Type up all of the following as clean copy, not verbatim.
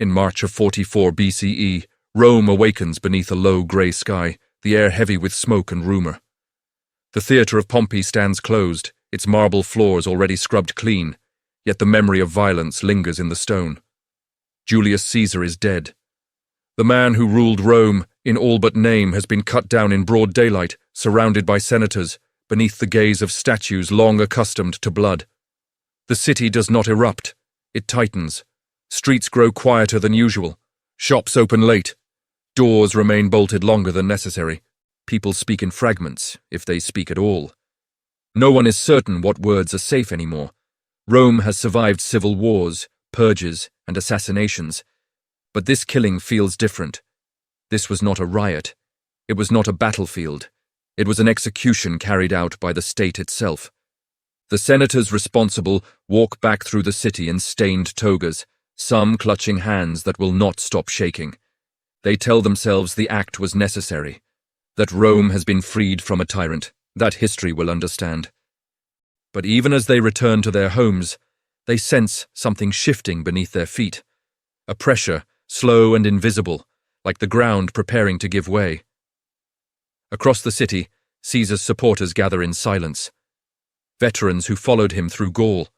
In March of 44 BCE, Rome awakens beneath a low grey sky, the air heavy with smoke and rumour. The theatre of Pompey stands closed, its marble floors already scrubbed clean, yet the memory of violence lingers in the stone. Julius Caesar is dead. The man who ruled Rome, in all but name, has been cut down in broad daylight, surrounded by senators, beneath the gaze of statues long accustomed to blood. The city does not erupt, it tightens. Streets grow quieter than usual. Shops open late. Doors remain bolted longer than necessary. People speak in fragments, if they speak at all. No one is certain what words are safe anymore. Rome has survived civil wars, purges, and assassinations. But this killing feels different. This was not a riot. It was not a battlefield. It was an execution carried out by the state itself. The senators responsible walk back through the city in stained togas, some clutching hands that will not stop shaking. They tell themselves the act was necessary, that Rome has been freed from a tyrant, that history will understand. But even as they return to their homes, they sense something shifting beneath their feet, a pressure, slow and invisible, like the ground preparing to give way. Across the city, Caesar's supporters gather in silence. Veterans who followed him through Gaul,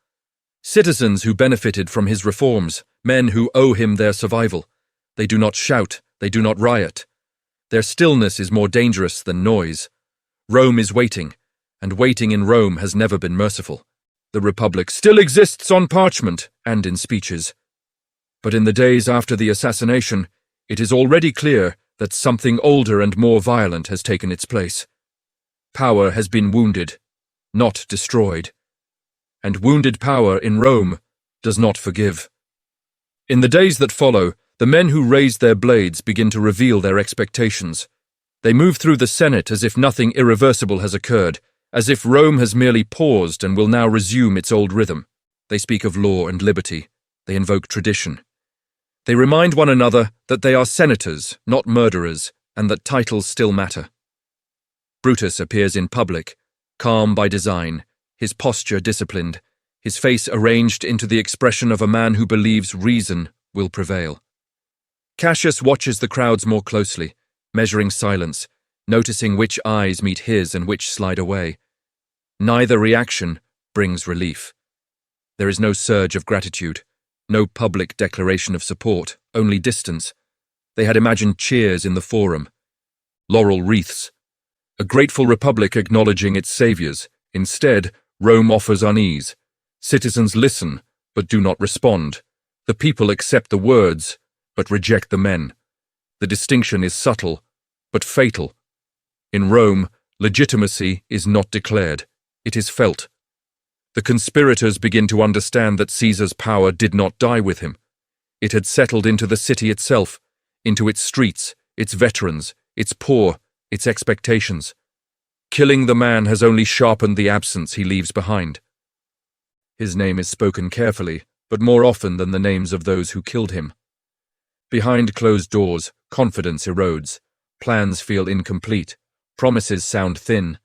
citizens who benefited from his reforms, men who owe him their survival. They do not shout, they do not riot. Their stillness is more dangerous than noise. Rome is waiting, and waiting in Rome has never been merciful. The Republic still exists on parchment and in speeches. But in the days after the assassination, it is already clear that something older and more violent has taken its place. Power has been wounded, not destroyed. And wounded power in Rome does not forgive. In the days that follow, the men who raised their blades begin to reveal their expectations. They move through the Senate as if nothing irreversible has occurred, as if Rome has merely paused and will now resume its old rhythm. They speak of law and liberty. They invoke tradition. They remind one another that they are senators, not murderers, and that titles still matter. Brutus appears in public, calm by design, his posture disciplined, his face arranged into the expression of a man who believes reason will prevail. Cassius watches the crowds more closely, measuring silence, noticing which eyes meet his and which slide away. Neither reaction brings relief. There is no surge of gratitude, no public declaration of support, only distance. They had imagined cheers in the forum, laurel wreaths, a grateful republic acknowledging its saviors. Instead, Rome offers unease. Citizens listen, but do not respond. The people accept the words, but reject the men. The distinction is subtle, but fatal. In Rome, legitimacy is not declared, it is felt. The conspirators begin to understand that Caesar's power did not die with him. It had settled into the city itself, into its streets, its veterans, its poor, its expectations. Killing the man has only sharpened the absence he leaves behind. His name is spoken carefully, but more often than the names of those who killed him. Behind closed doors, confidence erodes. Plans feel incomplete. Promises sound thin.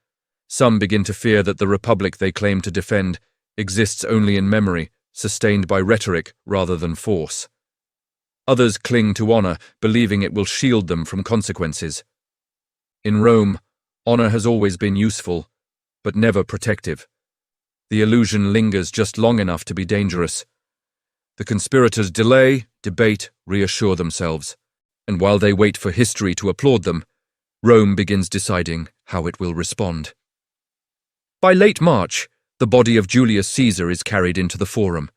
Some begin to fear that the republic they claim to defend exists only in memory, sustained by rhetoric rather than force. Others cling to honor, believing it will shield them from consequences. In Rome, honor has always been useful, but never protective. The illusion lingers just long enough to be dangerous. The conspirators delay, debate, reassure themselves, and while they wait for history to applaud them, Rome begins deciding how it will respond. By late March, the body of Julius Caesar is carried into the forum.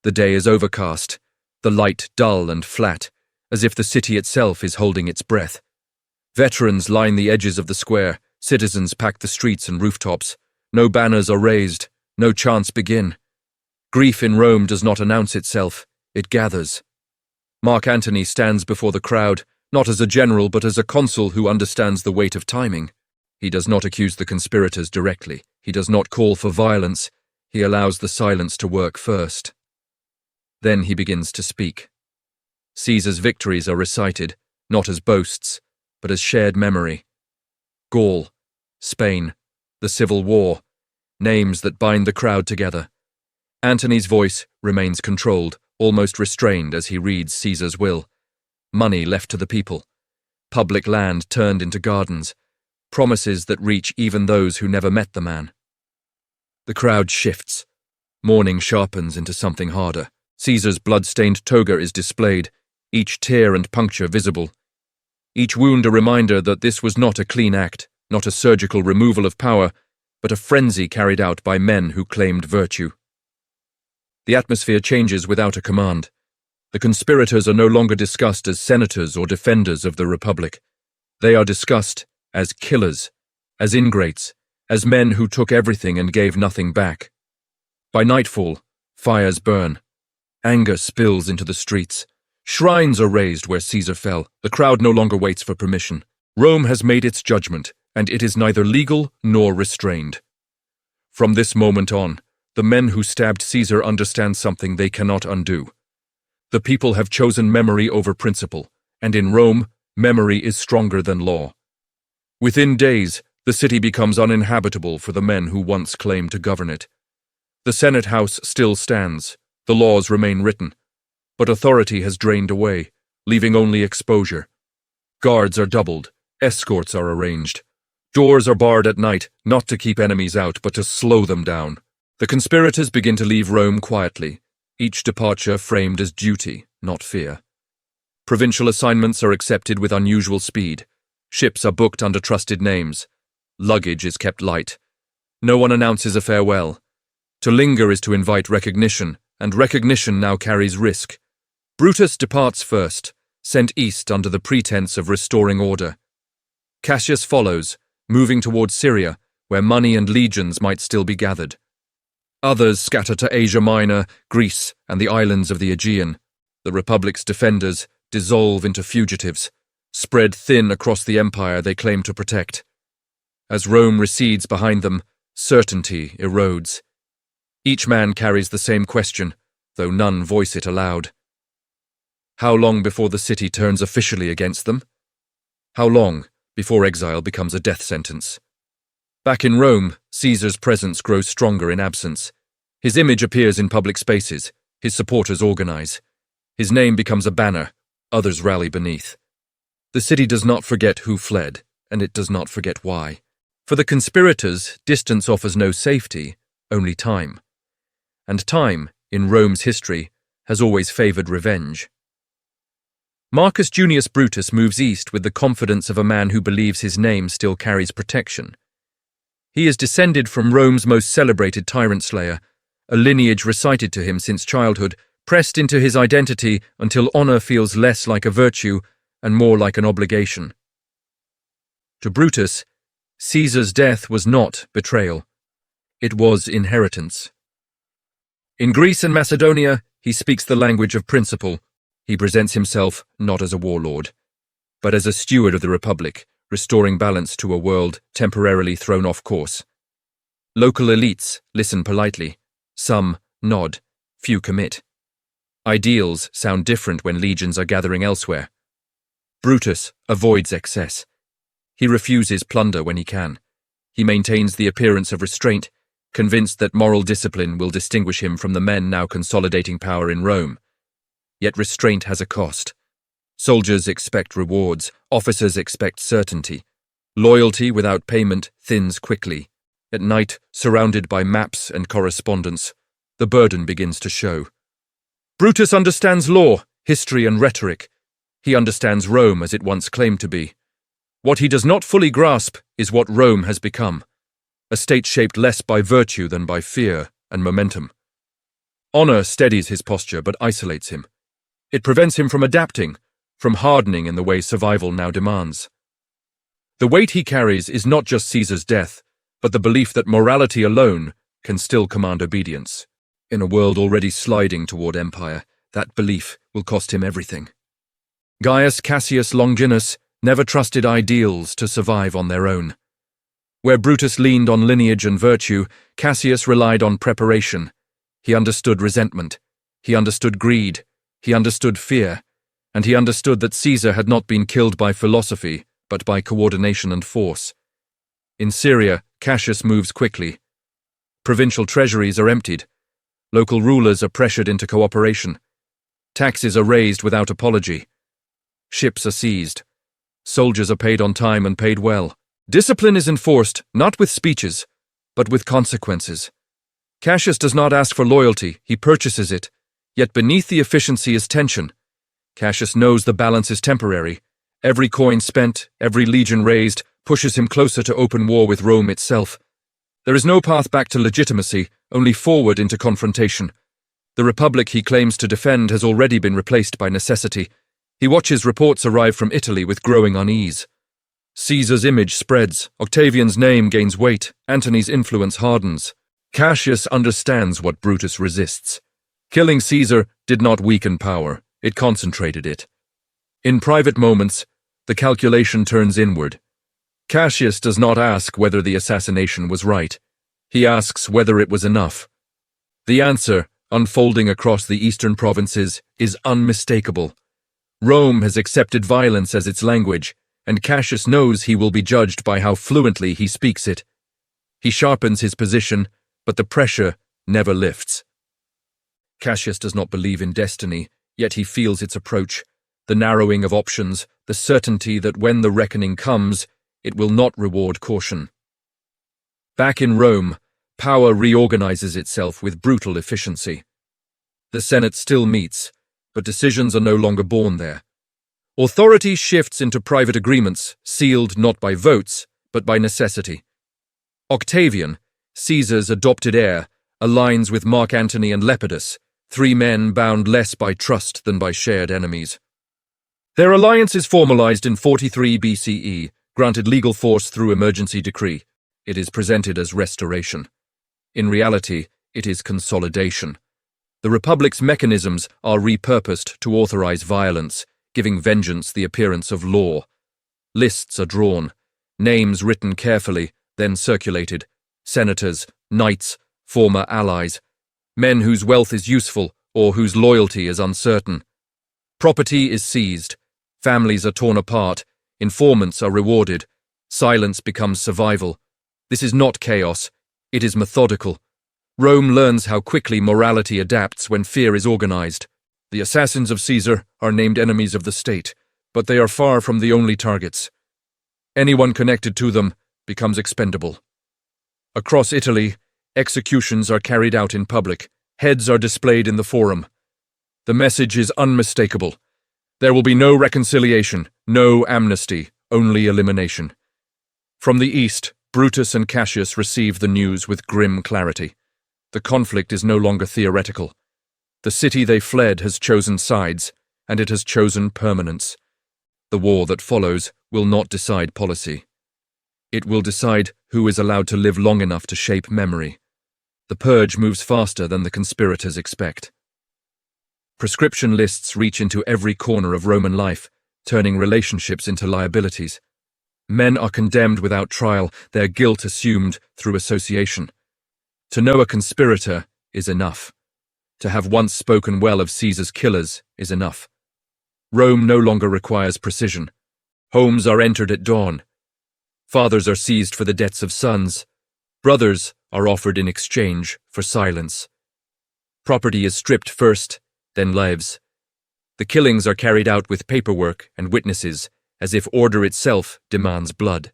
The day is overcast, the light dull and flat, as if the city itself is holding its breath. Veterans line the edges of the square, citizens pack the streets and rooftops. No banners are raised, no chants begin. Grief in Rome does not announce itself, it gathers. Mark Antony stands before the crowd, not as a general but as a consul who understands the weight of timing. He does not accuse the conspirators directly. He does not call for violence. He allows the silence to work first. Then he begins to speak. Caesar's victories are recited, not as boasts, but as shared memory. Gaul, Spain, the Civil War, names that bind the crowd together. Antony's voice remains controlled, almost restrained as he reads Caesar's will. Money left to the people. Public land turned into gardens. Promises that reach even those who never met the man. The crowd shifts. Mourning sharpens into something harder. Caesar's blood-stained toga is displayed, each tear and puncture visible. Each wound a reminder that this was not a clean act, not a surgical removal of power, but a frenzy carried out by men who claimed virtue. The atmosphere changes without a command. The conspirators are no longer discussed as senators or defenders of the Republic. They are discussed as killers, as ingrates, as men who took everything and gave nothing back. By nightfall, fires burn. Anger spills into the streets. Shrines are raised where Caesar fell. The crowd no longer waits for permission. Rome has made its judgment, and it is neither legal nor restrained. From this moment on, the men who stabbed Caesar understand something they cannot undo. The people have chosen memory over principle, and in Rome, memory is stronger than law. Within days, the city becomes uninhabitable for the men who once claimed to govern it. The Senate House still stands. The laws remain written, but authority has drained away, leaving only exposure. Guards are doubled, escorts are arranged. Doors are barred at night, not to keep enemies out, but to slow them down. The conspirators begin to leave Rome quietly, each departure framed as duty, not fear. Provincial assignments are accepted with unusual speed. Ships are booked under trusted names. Luggage is kept light. No one announces a farewell. To linger is to invite recognition, and recognition now carries risk. Brutus departs first, sent east under the pretense of restoring order. Cassius follows, moving towards Syria, where money and legions might still be gathered. Others scatter to Asia Minor, Greece, and the islands of the Aegean. The Republic's defenders dissolve into fugitives, spread thin across the empire they claim to protect. As Rome recedes behind them, certainty erodes. Each man carries the same question, though none voice it aloud. How long before the city turns officially against them? How long before exile becomes a death sentence? Back in Rome, Caesar's presence grows stronger in absence. His image appears in public spaces. His supporters organize. His name becomes a banner. Others rally beneath. The city does not forget who fled, and it does not forget why. For the conspirators, distance offers no safety, only time. And time, in Rome's history, has always favored revenge. Marcus Junius Brutus moves east with the confidence of a man who believes his name still carries protection. He is descended from Rome's most celebrated tyrant slayer, a lineage recited to him since childhood, pressed into his identity until honor feels less like a virtue and more like an obligation. To Brutus, Caesar's death was not betrayal. It was inheritance. In Greece and Macedonia, he speaks the language of principle. He presents himself not as a warlord, but as a steward of the Republic, restoring balance to a world temporarily thrown off course. Local elites listen politely. Some nod, few commit. Ideals sound different when legions are gathering elsewhere. Brutus avoids excess. He refuses plunder when he can. He maintains the appearance of restraint, convinced that moral discipline will distinguish him from the men now consolidating power in Rome. Yet restraint has a cost. Soldiers expect rewards, officers expect certainty. Loyalty without payment thins quickly. At night, surrounded by maps and correspondence, the burden begins to show. Brutus understands law, history, and rhetoric. He understands Rome as it once claimed to be. What he does not fully grasp is what Rome has become. A state shaped less by virtue than by fear and momentum. Honor steadies his posture but isolates him. It prevents him from adapting, from hardening in the way survival now demands. The weight he carries is not just Caesar's death, but the belief that morality alone can still command obedience. In a world already sliding toward empire, that belief will cost him everything. Gaius Cassius Longinus never trusted ideals to survive on their own. Where Brutus leaned on lineage and virtue, Cassius relied on preparation. He understood resentment. He understood greed. He understood fear. And he understood that Caesar had not been killed by philosophy, but by coordination and force. In Syria, Cassius moves quickly. Provincial treasuries are emptied. Local rulers are pressured into cooperation. Taxes are raised without apology. Ships are seized. Soldiers are paid on time and paid well. Discipline is enforced, not with speeches, but with consequences. Cassius does not ask for loyalty, he purchases it. Yet beneath the efficiency is tension. Cassius knows the balance is temporary. Every coin spent, every legion raised, pushes him closer to open war with Rome itself. There is no path back to legitimacy, only forward into confrontation. The republic he claims to defend has already been replaced by necessity. He watches reports arrive from Italy with growing unease. Caesar's image spreads, Octavian's name gains weight, Antony's influence hardens. Cassius understands what Brutus resists. Killing Caesar did not weaken power, it concentrated it. In private moments, the calculation turns inward. Cassius does not ask whether the assassination was right. He asks whether it was enough. The answer, unfolding across the eastern provinces, is unmistakable. Rome has accepted violence as its language, and Cassius knows he will be judged by how fluently he speaks it. He sharpens his position, but the pressure never lifts. Cassius does not believe in destiny, yet he feels its approach, the narrowing of options, the certainty that when the reckoning comes, it will not reward caution. Back in Rome, power reorganizes itself with brutal efficiency. The Senate still meets, but decisions are no longer born there. Authority shifts into private agreements, sealed not by votes, but by necessity. Octavian, Caesar's adopted heir, aligns with Mark Antony and Lepidus, three men bound less by trust than by shared enemies. Their alliance is formalized in 43 BCE, granted legal force through emergency decree. It is presented as restoration. In reality, it is consolidation. The Republic's mechanisms are repurposed to authorize violence, giving vengeance the appearance of law. Lists are drawn, names written carefully, then circulated. Senators, knights, former allies, men whose wealth is useful or whose loyalty is uncertain. Property is seized, families are torn apart, informants are rewarded, silence becomes survival. This is not chaos, it is methodical. Rome learns how quickly morality adapts when fear is organized. The assassins of Caesar are named enemies of the state, but they are far from the only targets. Anyone connected to them becomes expendable. Across Italy, executions are carried out in public, heads are displayed in the forum. The message is unmistakable. There will be no reconciliation, no amnesty, only elimination. From the east, Brutus and Cassius receive the news with grim clarity. The conflict is no longer theoretical. The city they fled has chosen sides, and it has chosen permanence. The war that follows will not decide policy. It will decide who is allowed to live long enough to shape memory. The purge moves faster than the conspirators expect. Prescription lists reach into every corner of Roman life, turning relationships into liabilities. Men are condemned without trial, their guilt assumed through association. To know a conspirator is enough. To have once spoken well of Caesar's killers is enough. Rome no longer requires precision. Homes are entered at dawn. Fathers are seized for the debts of sons. Brothers are offered in exchange for silence. Property is stripped first, then lives. The killings are carried out with paperwork and witnesses, as if order itself demands blood.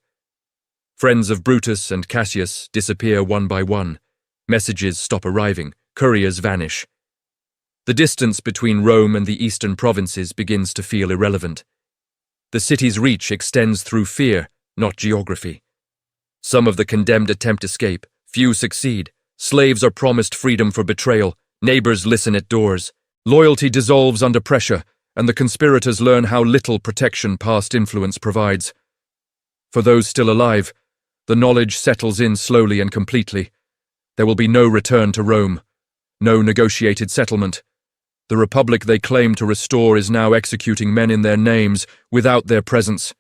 Friends of Brutus and Cassius disappear one by one. Messages stop arriving, couriers vanish. The distance between Rome and the eastern provinces begins to feel irrelevant. The city's reach extends through fear, not geography. Some of the condemned attempt escape, few succeed. Slaves are promised freedom for betrayal, neighbors listen at doors. Loyalty dissolves under pressure, and the conspirators learn how little protection past influence provides. For those still alive, the knowledge settles in slowly and completely. There will be no return to Rome, no negotiated settlement. The republic they claim to restore is now executing men in their names without their presence.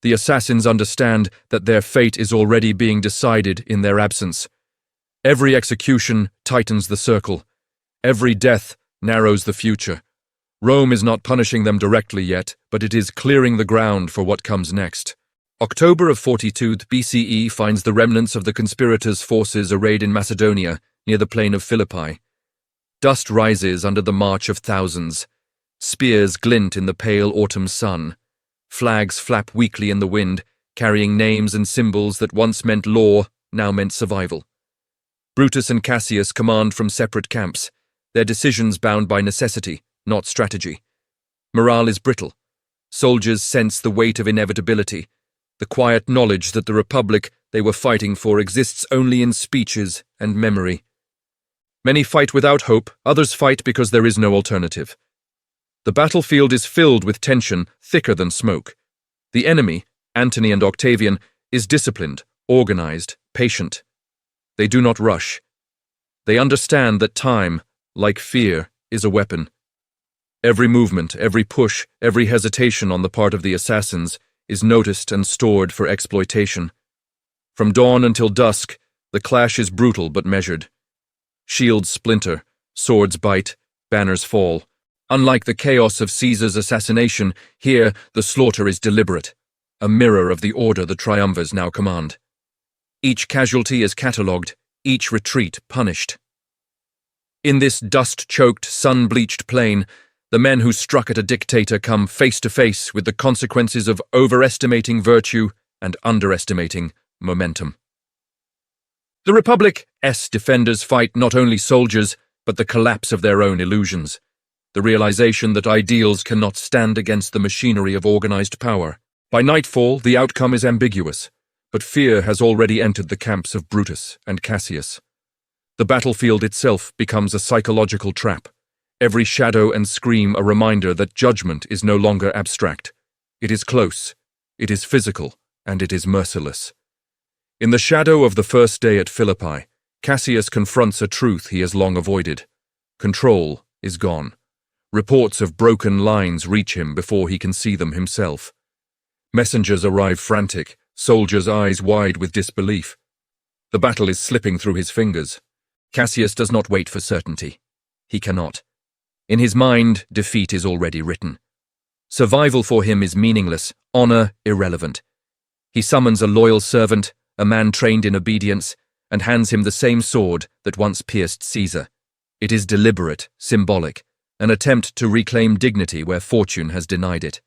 The assassins understand that their fate is already being decided in their absence. Every execution tightens the circle. Every death narrows the future. Rome is not punishing them directly yet, but it is clearing the ground for what comes next. October of 42 BCE finds the remnants of the conspirators' forces arrayed in Macedonia, near the plain of Philippi. Dust rises under the march of thousands. Spears glint in the pale autumn sun. Flags flap weakly in the wind, carrying names and symbols that once meant law, now meant survival. Brutus and Cassius command from separate camps, their decisions bound by necessity, not strategy. Morale is brittle. Soldiers sense the weight of inevitability, the quiet knowledge that the republic they were fighting for exists only in speeches and memory. Many fight without hope, others fight because there is no alternative. The battlefield is filled with tension thicker than smoke. The enemy, Antony and Octavian, is disciplined, organized, patient. They do not rush. They understand that time, like fear, is a weapon. Every movement, every push, every hesitation on the part of the assassins is noticed and stored for exploitation. From dawn until dusk, the clash is brutal but measured. Shields splinter, swords bite, banners fall. Unlike the chaos of Caesar's assassination, here the slaughter is deliberate, a mirror of the order the triumvirs now command. Each casualty is catalogued, each retreat punished. In this dust-choked, sun-bleached plain, the men who struck at a dictator come face to face with the consequences of overestimating virtue and underestimating momentum. The Republic's defenders fight not only soldiers, but the collapse of their own illusions, the realization that ideals cannot stand against the machinery of organized power. By nightfall, the outcome is ambiguous, but fear has already entered the camps of Brutus and Cassius. The battlefield itself becomes a psychological trap, every shadow and scream a reminder that judgment is no longer abstract. It is close, it is physical, and it is merciless. In the shadow of the first day at Philippi, Cassius confronts a truth he has long avoided. Control is gone. Reports of broken lines reach him before he can see them himself. Messengers arrive frantic, soldiers' eyes wide with disbelief. The battle is slipping through his fingers. Cassius does not wait for certainty. He cannot. In his mind, defeat is already written. Survival for him is meaningless, honor irrelevant. He summons a loyal servant, a man trained in obedience, and hands him the same sword that once pierced Caesar. It is deliberate, symbolic, an attempt to reclaim dignity where fortune has denied it.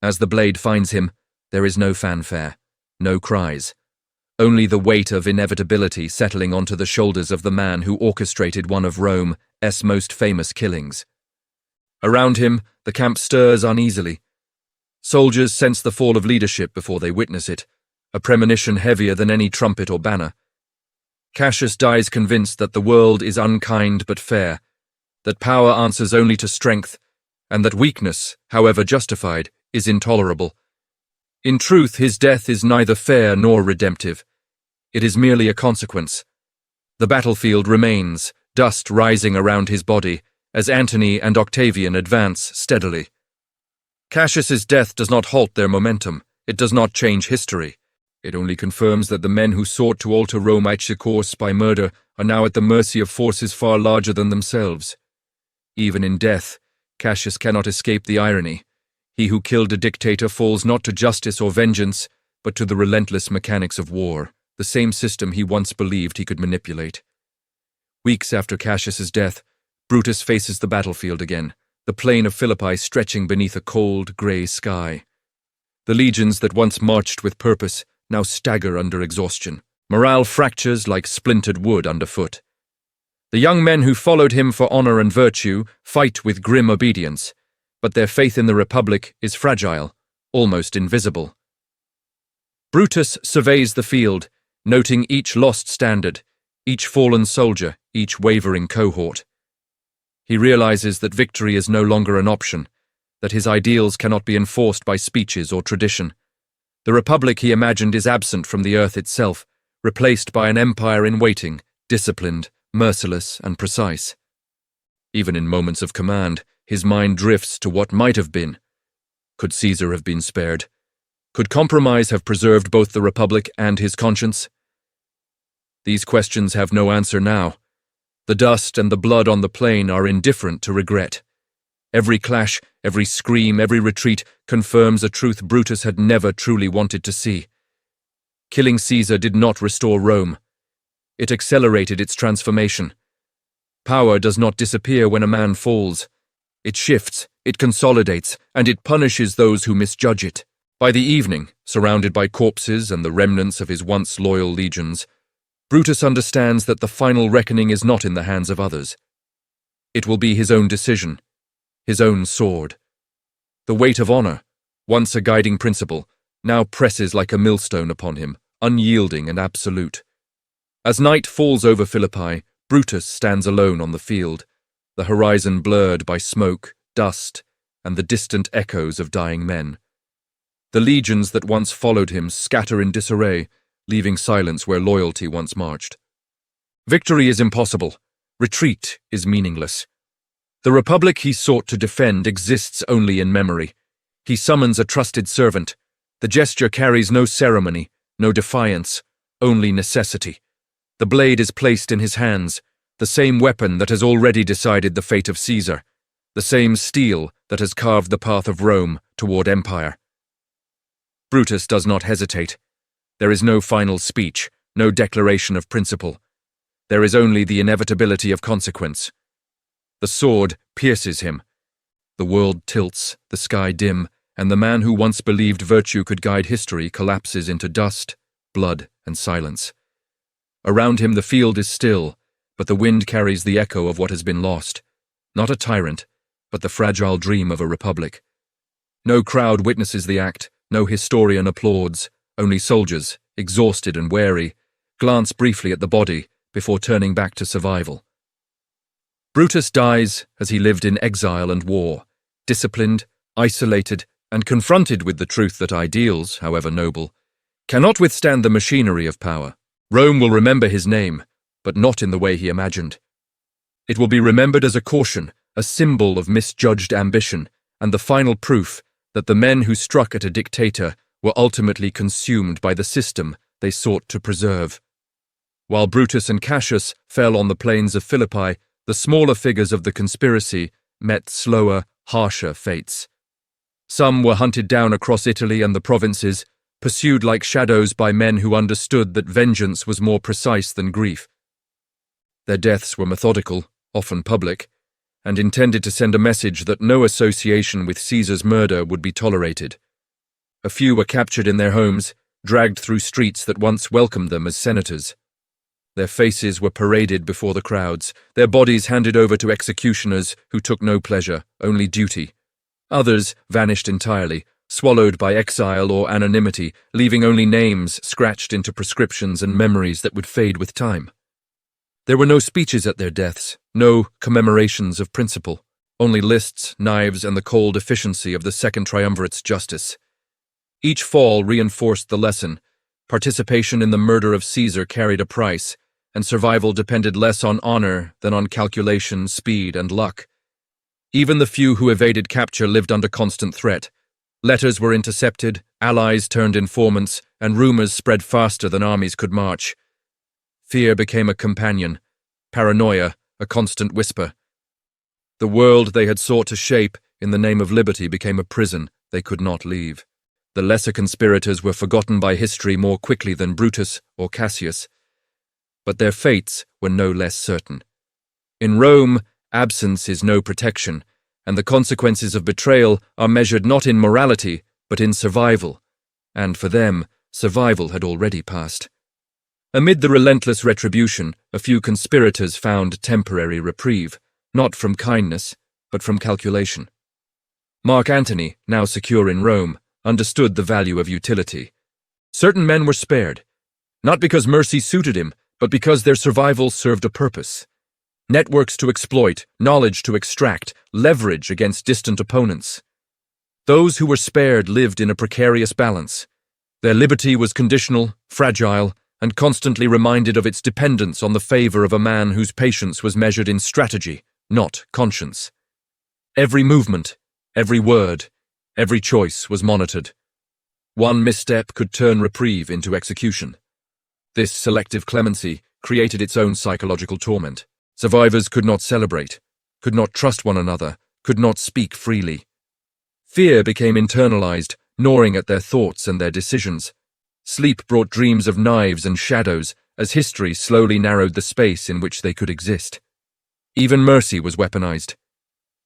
As the blade finds him, there is no fanfare, no cries. Only the weight of inevitability settling onto the shoulders of the man who orchestrated one of Rome's most famous killings. Around him, the camp stirs uneasily. Soldiers sense the fall of leadership before they witness it, a premonition heavier than any trumpet or banner. Cassius dies convinced that the world is unkind but fair, that power answers only to strength, and that weakness, however justified, is intolerable. In truth, his death is neither fair nor redemptive. It is merely a consequence. The battlefield remains, dust rising around his body, as Antony and Octavian advance steadily. Cassius's death does not halt their momentum. It does not change history. It only confirms that the men who sought to alter Rome's course by murder are now at the mercy of forces far larger than themselves. Even in death, Cassius cannot escape the irony. He who killed a dictator falls not to justice or vengeance, but to the relentless mechanics of war, the same system he once believed he could manipulate. Weeks after Cassius's death, Brutus faces the battlefield again, the plain of Philippi stretching beneath a cold, grey sky. The legions that once marched with purpose now stagger under exhaustion. Morale fractures like splintered wood underfoot. The young men who followed him for honor and virtue fight with grim obedience, but their faith in the Republic is fragile, almost invisible. Brutus surveys the field, noting each lost standard, each fallen soldier, each wavering cohort. He realizes that victory is no longer an option, that his ideals cannot be enforced by speeches or tradition. The Republic he imagined is absent from the earth itself, replaced by an empire in waiting, disciplined, merciless, and precise. Even in moments of command, his mind drifts to what might have been. Could Caesar have been spared? Could compromise have preserved both the Republic and his conscience? These questions have no answer now. The dust and the blood on the plain are indifferent to regret. Every clash, every scream, every retreat confirms a truth Brutus had never truly wanted to see. Killing Caesar did not restore Rome. It accelerated its transformation. Power does not disappear when a man falls. It shifts, it consolidates, and it punishes those who misjudge it. By the evening, surrounded by corpses and the remnants of his once loyal legions, Brutus understands that the final reckoning is not in the hands of others. It will be his own decision, his own sword. The weight of honor, once a guiding principle, now presses like a millstone upon him, unyielding and absolute. As night falls over Philippi, Brutus stands alone on the field, the horizon blurred by smoke, dust, and the distant echoes of dying men. The legions that once followed him scatter in disarray, leaving silence where loyalty once marched. Victory is impossible. Retreat is meaningless. The republic he sought to defend exists only in memory. He summons a trusted servant. The gesture carries no ceremony, no defiance, only necessity. The blade is placed in his hands, the same weapon that has already decided the fate of Caesar, the same steel that has carved the path of Rome toward empire. Brutus does not hesitate. There is no final speech, no declaration of principle. There is only the inevitability of consequence. The sword pierces him. The world tilts, the sky dim, and the man who once believed virtue could guide history collapses into dust, blood, and silence. Around him the field is still, but the wind carries the echo of what has been lost. Not a tyrant, but the fragile dream of a republic. No crowd witnesses the act, no historian applauds, only soldiers, exhausted and weary, glance briefly at the body before turning back to survival. Brutus dies as he lived in exile and war, disciplined, isolated, and confronted with the truth that ideals, however noble, cannot withstand the machinery of power. Rome will remember his name, but not in the way he imagined. It will be remembered as a caution, a symbol of misjudged ambition, and the final proof that the men who struck at a dictator were ultimately consumed by the system they sought to preserve. While Brutus and Cassius fell on the plains of Philippi, the smaller figures of the conspiracy met slower, harsher fates. Some were hunted down across Italy and the provinces, pursued like shadows by men who understood that vengeance was more precise than grief. Their deaths were methodical, often public, and intended to send a message that no association with Caesar's murder would be tolerated. A few were captured in their homes, dragged through streets that once welcomed them as senators. Their faces were paraded before the crowds, their bodies handed over to executioners who took no pleasure, only duty. Others vanished entirely, swallowed by exile or anonymity, leaving only names scratched into prescriptions and memories that would fade with time. There were no speeches at their deaths, no commemorations of principle, only lists, knives, and the cold efficiency of the Second Triumvirate's justice. Each fall reinforced the lesson. Participation in the murder of Caesar carried a price, and survival depended less on honor than on calculation, speed, and luck. Even the few who evaded capture lived under constant threat. Letters were intercepted, allies turned informants, and rumors spread faster than armies could march. Fear became a companion, paranoia a constant whisper. The world they had sought to shape in the name of liberty became a prison they could not leave. The lesser conspirators were forgotten by history more quickly than Brutus or Cassius, but their fates were no less certain. In Rome, absence is no protection, and the consequences of betrayal are measured not in morality, but in survival, and for them, survival had already passed. Amid the relentless retribution, a few conspirators found temporary reprieve, not from kindness, but from calculation. Mark Antony, now secure in Rome, understood the value of utility. Certain men were spared, not because mercy suited him, but because their survival served a purpose. Networks to exploit, knowledge to extract, leverage against distant opponents. Those who were spared lived in a precarious balance. Their liberty was conditional, fragile, and constantly reminded of its dependence on the favor of a man whose patience was measured in strategy, not conscience. Every movement, every word, every choice was monitored. One misstep could turn reprieve into execution. This selective clemency created its own psychological torment. Survivors could not celebrate, could not trust one another, could not speak freely. Fear became internalized, gnawing at their thoughts and their decisions. Sleep brought dreams of knives and shadows as history slowly narrowed the space in which they could exist. Even mercy was weaponized.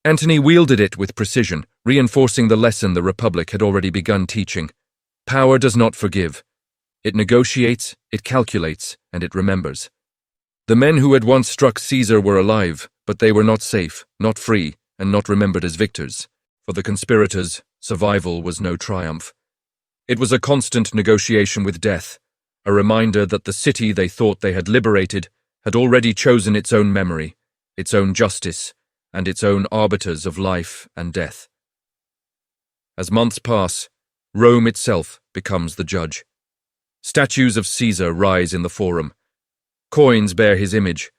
Antony wielded it with precision, reinforcing the lesson the Republic had already begun teaching. Power does not forgive. It negotiates, it calculates, and it remembers. The men who had once struck Caesar were alive, but they were not safe, not free, and not remembered as victors. For the conspirators, survival was no triumph. It was a constant negotiation with death, a reminder that the city they thought they had liberated had already chosen its own memory, its own justice, and its own arbiters of life and death. As months pass, Rome itself becomes the judge. Statues of Caesar rise in the Forum. Coins bear his image.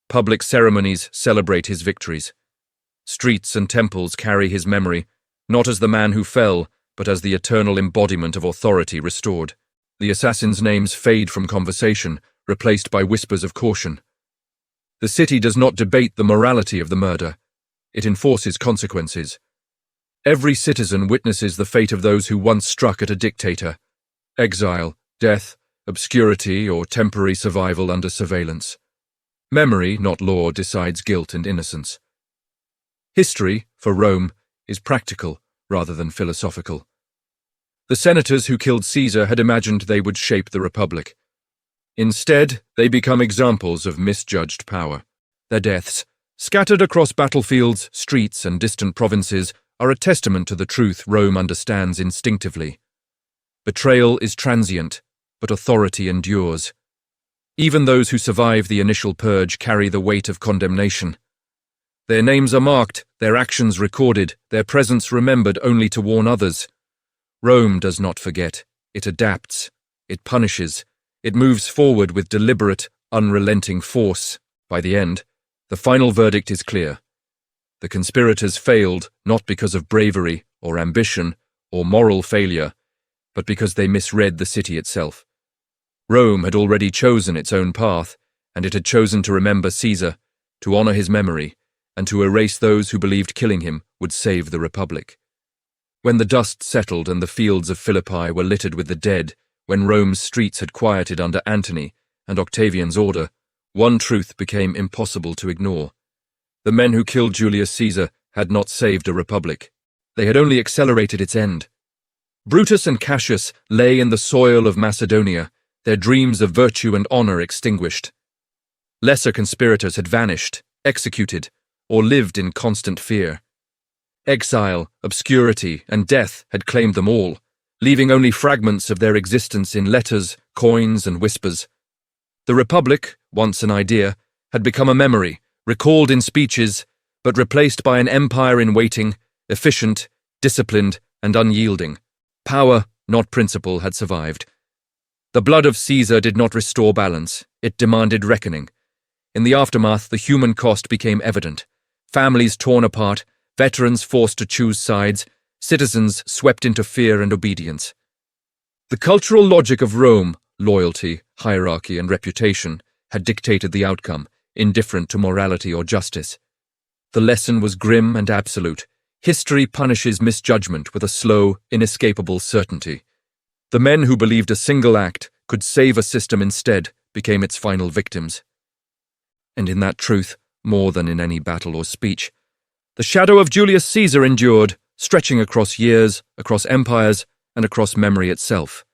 Public ceremonies celebrate his victories. Streets and temples carry his memory, not as the man who fell, but as the eternal embodiment of authority restored. The assassins' names fade from conversation, replaced by whispers of caution. The city does not debate the morality of the murder. It enforces consequences. Every citizen witnesses the fate of those who once struck at a dictator. Exile, death, obscurity, or temporary survival under surveillance. Memory, not law, decides guilt and innocence. History, for Rome, is practical rather than philosophical. The senators who killed Caesar had imagined they would shape the Republic. Instead, they become examples of misjudged power. Their deaths, scattered across battlefields, streets, and distant provinces, are a testament to the truth Rome understands instinctively. Betrayal is transient, but authority endures. Even those who survive the initial purge carry the weight of condemnation. Their names are marked, their actions recorded, their presence remembered only to warn others. Rome does not forget. It adapts. It punishes. It moves forward with deliberate, unrelenting force. By the end, the final verdict is clear. The conspirators failed not because of bravery or ambition or moral failure, but because they misread the city itself. Rome had already chosen its own path, and it had chosen to remember Caesar, to honor his memory, and to erase those who believed killing him would save the Republic. When the dust settled and the fields of Philippi were littered with the dead, when Rome's streets had quieted under Antony and Octavian's order, one truth became impossible to ignore. The men who killed Julius Caesar had not saved a republic. They had only accelerated its end. Brutus and Cassius lay in the soil of Macedonia, their dreams of virtue and honor extinguished. Lesser conspirators had vanished, executed, or lived in constant fear. Exile, obscurity, and death had claimed them all, leaving only fragments of their existence in letters, coins, and whispers. The Republic, once an idea, had become a memory, recalled in speeches, but replaced by an empire in waiting, efficient, disciplined, and unyielding. Power, not principle, had survived. The blood of Caesar did not restore balance, it demanded reckoning. In the aftermath, the human cost became evident. Families torn apart, veterans forced to choose sides, citizens swept into fear and obedience. The cultural logic of Rome, loyalty, hierarchy, and reputation, had dictated the outcome, indifferent to morality or justice. The lesson was grim and absolute. History punishes misjudgment with a slow, inescapable certainty. The men who believed a single act could save a system instead became its final victims. And in that truth, more than in any battle or speech, the shadow of Julius Caesar endured, stretching across years, across empires, and across memory itself.